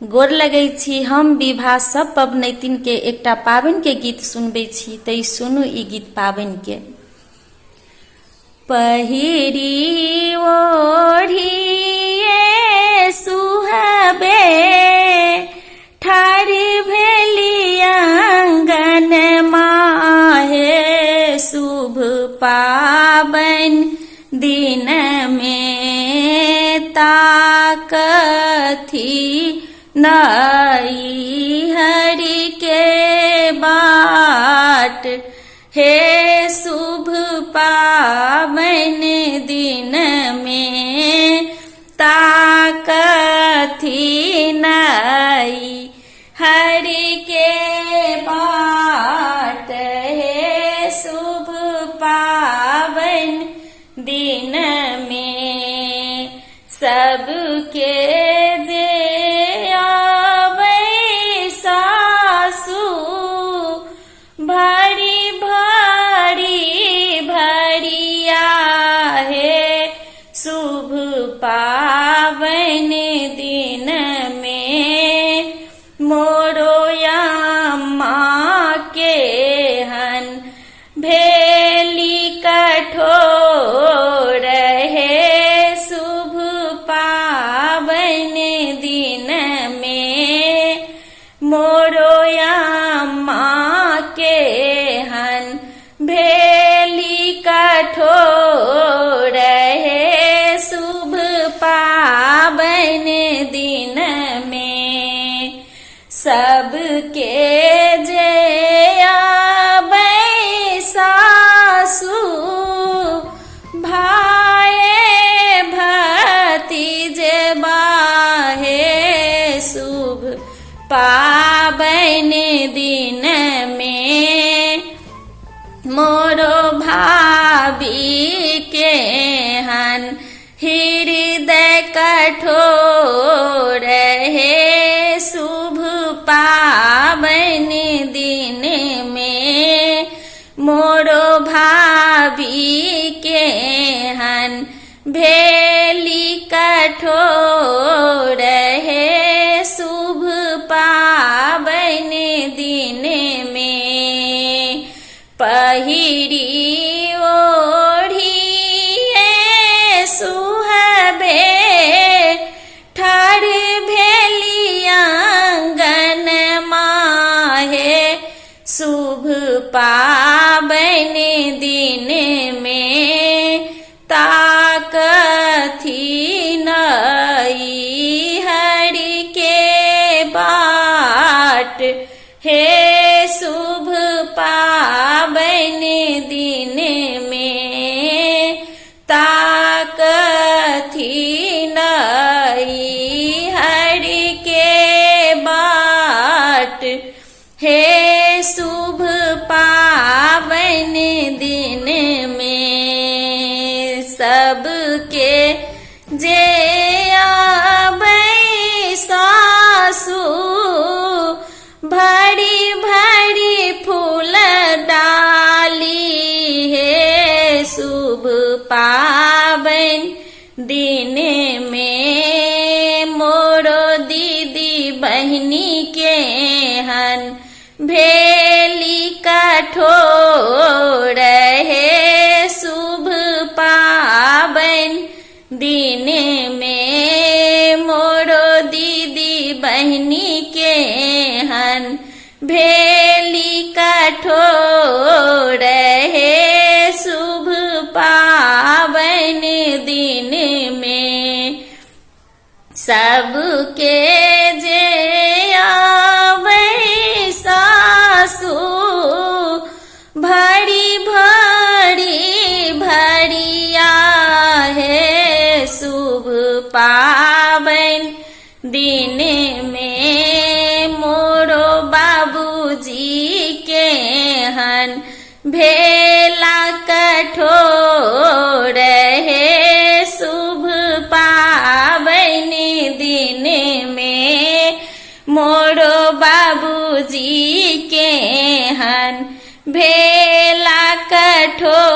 गोर लगै छी। हम विवाह सब पबनैतिन के एकटा पाबनि के गीत सुनबै छी, तै सुनू ई गीत पाबनि के। पहिरी ओढ़िए सुहबे ठाढ़ भेली आंगन माहे, शुभ पाबनि दिन में ताकथी नई हरि के बाट, हे शुभ पाबनि दिन में ताकथी नई हरि के बाट, हे शुभ पाबनि दिन में सबके जे आबै सासु भरी भरी भरिया, हे शुभ पाबनि दिन में मोरो अम्मा के हन भेली कठोर, हे शुभ पाबनि दिन में मोरो अम्मा के हन भेली कठोर, हे शुभ पाबनि दिन में सबके जे आबै सासु भाये भतीजबा, हे शुभ पाबनि दिन में मोरो भाभी के हन हृदय कठोर, हे शुभ पाबनि दिन में मोरो भाभी के हन भेली कठोर, हे शुभ पाबनि दिन में पहिरी ओढ़िए सुहबे ठाढ़ भेली आंगन माहे, शुभ पाबनि दिन में ताकथी नई हरि के बाट, हे शुभ पाबनि दिन में ताकथी नई हरि के बाट, हे शुभ पाबनि दिन में सबके जे आबै सासु भरी भरी फूल डाली, हे शुभ पाबनि दिन में मोरो दीदी बहिनी के हन भेली कठोर, हे शुभ पाबनि दिन में मोरो दीदी बहिनी के हन भेली कठोर, हे शुभ पाबनि दिन में सबके जे आबै सासु भरी भरी भरिया, हे शुभ पाबनि दिन में मोरो बाबूजी के हन भेला कठोर, हे शुभ पाबनि दिन में मोरो बाबूजी के हन भेला कठोर।